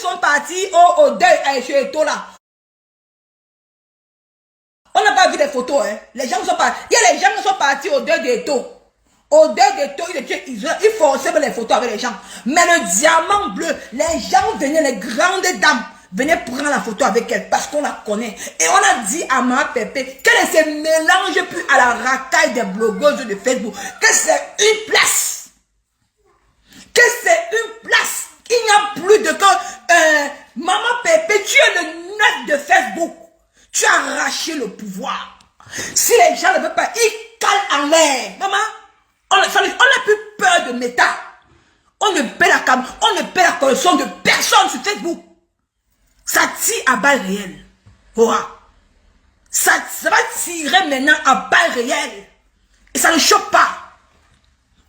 sont partis au deuil chez Eto là. On n'a pas vu les photos, hein. Les gens sont partis. Il y a les gens qui sont partis au deuil d'Eto. Au deuil d'Eto, il forçait les photos avec les gens. Mais le diamant bleu, les gens venaient, les grandes dames venaient prendre la photo avec elle parce qu'on la connaît. Et on a dit à Mama Pépé qu'elle ne se mélange plus à la racaille des blogueuses de Facebook. Que c'est une place. Que c'est une place. Il n'y a plus de que Mama Pépé, tu es le net de Facebook. Tu as arraché le pouvoir. Si les gens ne veulent pas, ils calent en l'air. Maman, on n'a plus peur de méta. On ne paie la cam, on ne paie la correction de personne sur Facebook. Ça tire à balles réelles. Voilà. Ça va tirer maintenant à balles réelles. Et ça ne choque pas.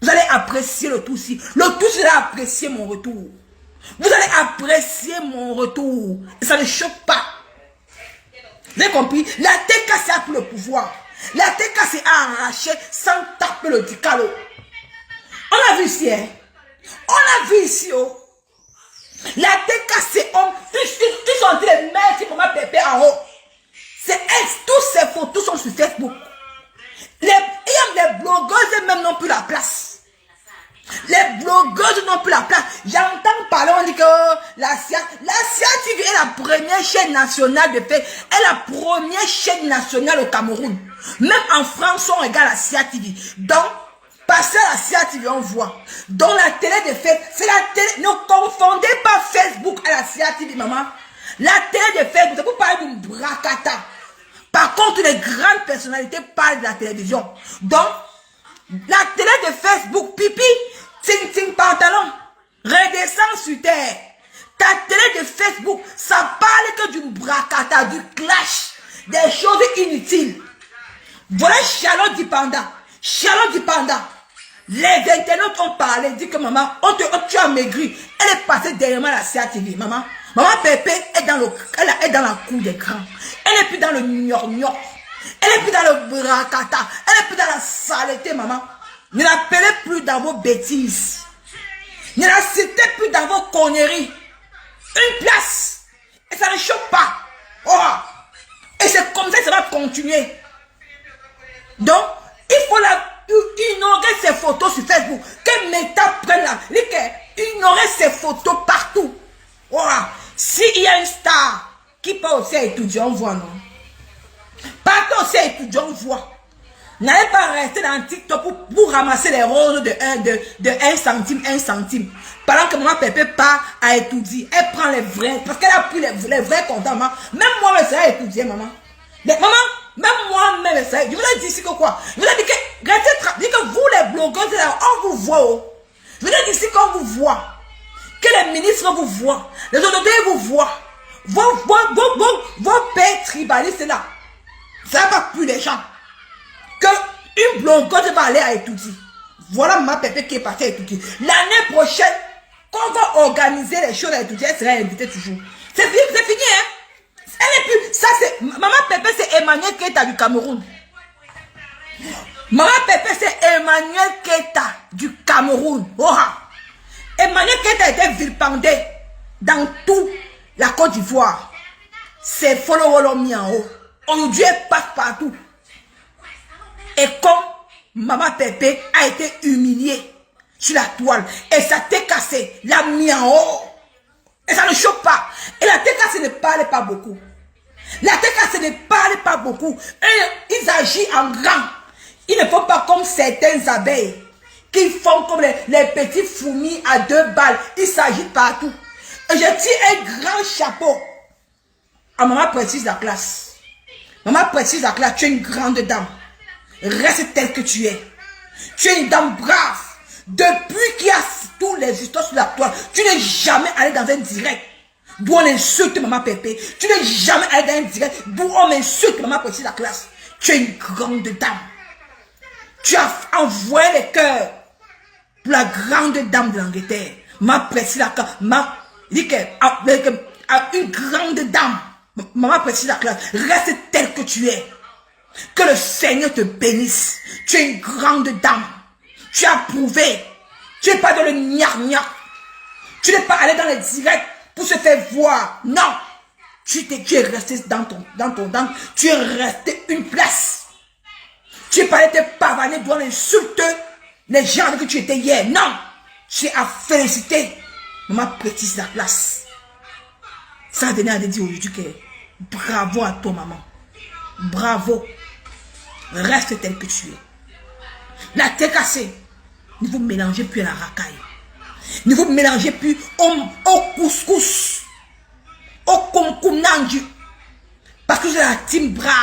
Vous allez apprécier le tout si. Le tout si, vous allez apprécier mon retour. Vous allez apprécier mon retour. Et ça ne choque pas. Vous avez compris? La TK c'est pour le pouvoir. La TK c'est arraché sans taper le dicalo. On a vu ici, hein? On a vu ici, oh. La TK c'est homme. Ils sont en train de mettre pour ma pépé en haut. C'est elle. Toutes ces photos sont sur Facebook. Les blogueuses même n'ont plus la place. Les blogueuses n'ont plus la place. J'entends parler, on dit que la SIA TV est la première chaîne nationale de fait. Elle est la première chaîne nationale au Cameroun. Même en France, on regarde la SIA TV. Donc, passer à la SIA TV, on voit. Donc, la télé de fait, c'est la télé. Ne confondez pas Facebook à la SIA TV, maman. La télé de fait, vous avez parlé d'une bracata. Par contre, les grandes personnalités parlent de la télévision. Donc, la télé de Facebook, pipi, ting pantalon, redescend sur terre. Ta télé de Facebook, ça parle que du bracata, du clash, des choses inutiles. Voilà Charlotte Dipanda. Charlotte Dipanda. Les internautes ont parlé, dit que maman, tu as maigri. Elle est passée derrière la CATV, maman. Maman Pépé est dans la cour d'écran. Elle n'est plus dans le gnor. Elle n'est plus dans le bracata. Elle n'est plus dans la saleté, maman. Ne l'appelez plus dans vos bêtises. Ne la citez plus dans vos conneries. Une place. Et ça ne choque pas. Oh. Et c'est comme ça que ça va continuer. Donc, il faut ignorer ces photos sur Facebook. Que Meta prenne la... Ignorer ces photos partout. Oh. S'il y a une star qui part aussi à étudier, on voit, non? Partout aussi à étudier, on voit. N'allez pas rester dans TikTok pour ramasser les roses de 1 centime, 1 centime. Pendant que maman Pépé part à étudier, elle prend les vrais, parce qu'elle a pris les vrais comptants, maman. Même moi, je serai étudier, maman. Maman, même moi-même, je vous ai dit ici que quoi? Je vous ai dit que vous, les blogueurs, on vous voit. Je vous ai dit ici qu'on vous voit. Que les ministres vous voient. Les autorités vous voient. Vos pères tribalistes là. Ça va pas plus les gens. Que une blogueuse va aller à étudier. Voilà ma Pépé qui est partie à étudier. L'année prochaine, quand on va organiser les choses à étudier, elle sera invitée toujours. C'est fini, hein? Elle est plus. Ça, c'est. Maman Pépé, c'est Emmanuel Keita du Cameroun. Maman Pépé, c'est Emmanuel Keita du Cameroun. Oh. Emmanuel Keita a été vilipendé dans toute la Côte d'Ivoire. C'est Follow mis en haut. Aujourd'hui, elle passe partout. Et comme Maman Pépé a été humiliée sur la toile, et ça t'est cassé, l'a mis en haut. Et ça ne choque pas. Et la tête cassée ne parle pas beaucoup. La tête cassée ne parle pas beaucoup. Et ils agissent en grand. Ils ne font pas comme certaines abeilles qui font comme les petits fourmis à 2 balles. Ils s'agitent partout. Et je tire un grand chapeau à Maman Précise la classe. Maman Précise la classe, tu es une grande dame. Reste telle que tu es. Tu es une dame brave. Depuis qu'il y a toutes les histoires sur la toile, tu n'es jamais allé dans un direct d'où on insulte Maman Pépé. Tu n'es jamais allé dans un direct d'où on insulte Maman Précise la classe. Tu es une grande dame. Tu as envoyé les cœurs pour la grande dame de l'Angleterre. Maman Précise la classe. Une grande dame. Maman Précise la classe. Reste telle que tu es. Que le Seigneur te bénisse. Tu es une grande dame. Tu as prouvé. Tu n'es pas dans le gna-gna. Tu n'es pas allé dans les directs pour se faire voir. Non. Tu es resté tu es resté une place. Tu es pas été pavané devant l'insulte les gens avec qui tu étais hier. Non. Tu es à féliciter. Maman petite la place. Ça venait à te dire aujourd'hui que bravo à toi, maman. Bravo. Reste tel que tu es. La tête cassée. Ne vous mélangez plus à la racaille. Ne vous mélangez plus au couscous. Au concomnandu. Parce que vous êtes la team brave.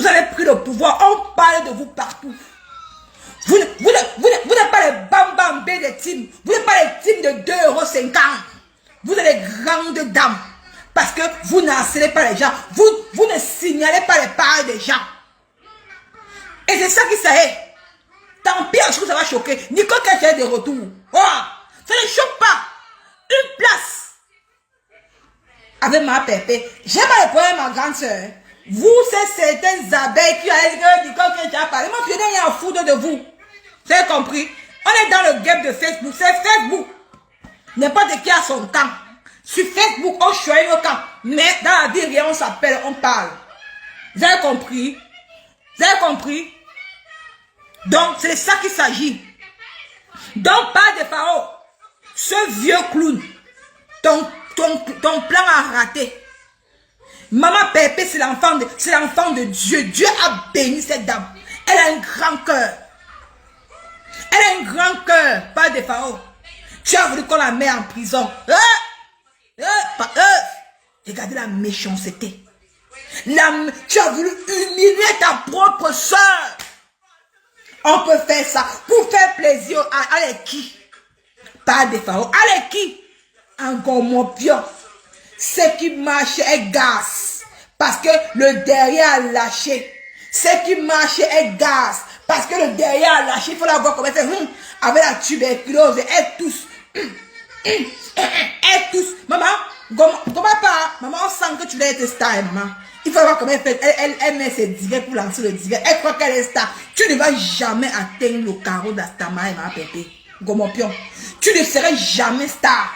Vous avez pris le pouvoir. On parle de vous partout. Vous n'êtes pas les bambambés des teams. Vous n'êtes pas les teams de 2,50 €. Vous êtes les grandes dames. Parce que vous n'harcelez pas les gens. Vous ne signalez pas les parts des gens. Et c'est ça qui ça est. Tant pis, je trouve que ça va choquer. Nicole qui a de retour. Oh, ça ne choque pas. Une place. Avec ma pépé. J'ai pas le problème, ma grande soeur. Vous, c'est certaines abeilles qui ont dit que Nicole qui a parlé. Moi, je n'ai rien à foutre de vous. Vous avez compris? On est dans le game de Facebook. C'est Facebook. N'importe qui a son camp. Sur Facebook, on choisit le camp. Mais dans la vie, rien, on s'appelle, on parle. Vous avez compris? Vous avez compris? Donc, c'est de ça qu'il s'agit. Donc, pas de Pharaon. Ce vieux clown, ton plan a raté. Maman Pépé, c'est l'enfant de Dieu. Dieu a béni cette dame. Elle a un grand cœur. Elle a un grand cœur, pas de Pharaon. Tu as voulu qu'on la mette en prison. Regardez la méchanceté. Tu as voulu humilier ta propre soeur. On peut faire ça pour faire plaisir à qui? Pas des pharaons. À qui? Encore mon pion. Ce qui marche est gaz. Parce que le derrière a lâché. Ce qui marche est gaz. Parce que le derrière a lâché. Il faut la voir comment elle fait. Avec la tuberculose. Elle tousse. Elle tousse. Maman, comment pas? Maman, on sent que tu l'as été star, maman. Il faut voir comment elle fait. Elle met ses divers pour lancer le divers. Elle croit qu'elle est star. Tu ne vas jamais atteindre le carreau de la stamania, ma pépé. Gomopion. Tu ne serais jamais star.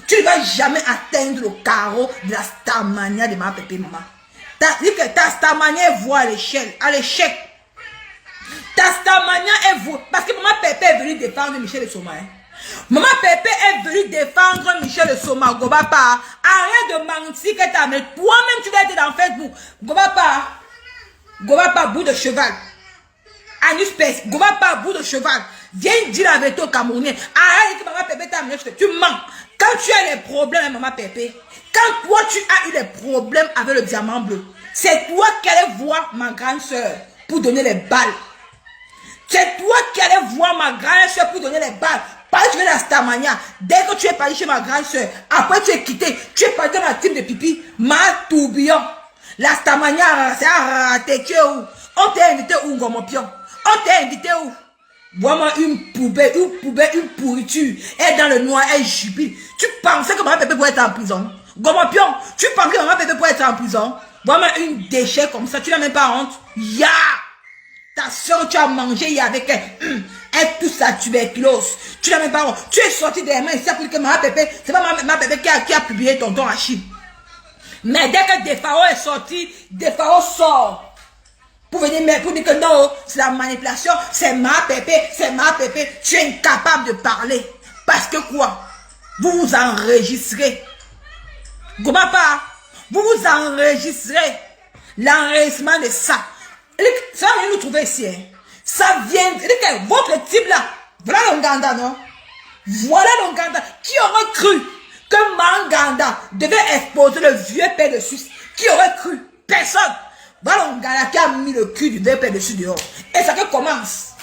Tu ne vas jamais atteindre le carreau de la stamania de ma pépé, maman. Ta stamania est voie à l'échelle. À l'échec. Ta stamania est voie. Parce que maman pépé est venue défendre Michel de Soma. Maman Pépé est venue défendre Michel de Soma. Gobapa, arrête de mentir que t'as amené. Toi-même, tu vas être dans Facebook. Gobapa, bout de cheval. Anus Pes, Gobapa, bout de cheval. Viens dire la vérité au Camerounais. Arrête que maman Pépé t'a amené. Tu mens. Quand tu as les problèmes, maman Pépé, quand toi, tu as eu les problèmes avec le diamant bleu, c'est toi qui allais voir ma grande soeur pour donner les balles. C'est toi qui allais voir ma grande soeur pour donner les balles. Parce que tu es la Starmania. Dès que tu es parti chez ma grande soeur, après tu es quitté, tu es parti dans la team de pipi, ma tourbillon. La Starmania, c'est à rater. Tu es où? On t'a invité où, Gomopion? On t'a invité où? Vois-moi une poubelle, une pourriture. Elle est dans le noir, elle jubile. Tu pensais que maman Pépé pourrait être en prison? Gomopion, tu pensais que maman Pépé pourrait être en prison? Vois-moi une déchet comme ça, tu n'as même pas honte? Ya! Ta soeur, tu as mangé hier avec elle. Elle touche sa tuberculose. Tu n'as même pas honte. Tu es sorti des mains ici pour que maman Pépé, c'est pas maman Pépé qui a publié tonton Achille. Mais dès que Defao est sorti, Defao sort. Pour venir pour dire que non, c'est la manipulation, c'est ma Pépé, tu es incapable de parler. Parce que quoi? Vous vous enregistrez. Comment pas? Vous vous enregistrez. L'enregistrement de ça. Ça va nous trouver ici. Hein. Ça vient, votre type là, voilà l'Onganda, non? Voilà l'Onganda. Qui aurait cru que Manganda devait exposer le vieux père de Suisse? Qui aurait cru? Personne. Voilà l'Onganda qui a mis le cul du vieux père de Suisse dehors. Et ça que commence.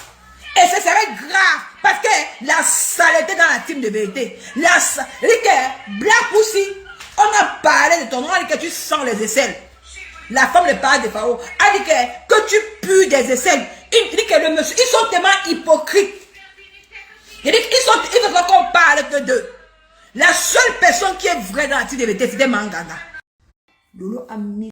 Et ce serait grave. Parce que la saleté dans la team de vérité. Black aussi. On a parlé de ton nom, on a dit que tu sens les aisselles. La femme de parle de Pharaon a dit que tu pues des aisselles. Il dit que le monsieur, ils sont tellement hypocrites. Il dit qu'ils veulent qu'on parle que d'eux. La seule personne qui est vraie dans la team de vérité, c'est des Manganda. Lolo a mis